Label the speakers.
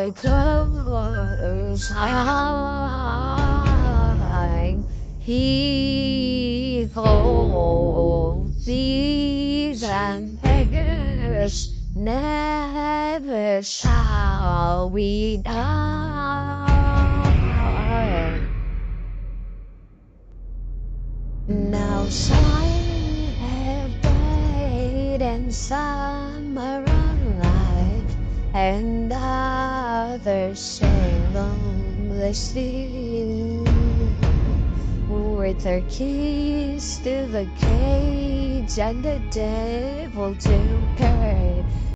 Speaker 1: the close eye. He holds these and beggars, never shall we die. Now some have died and some are alive, and others sing lonely still, with their keys to the cage and the devil to pay.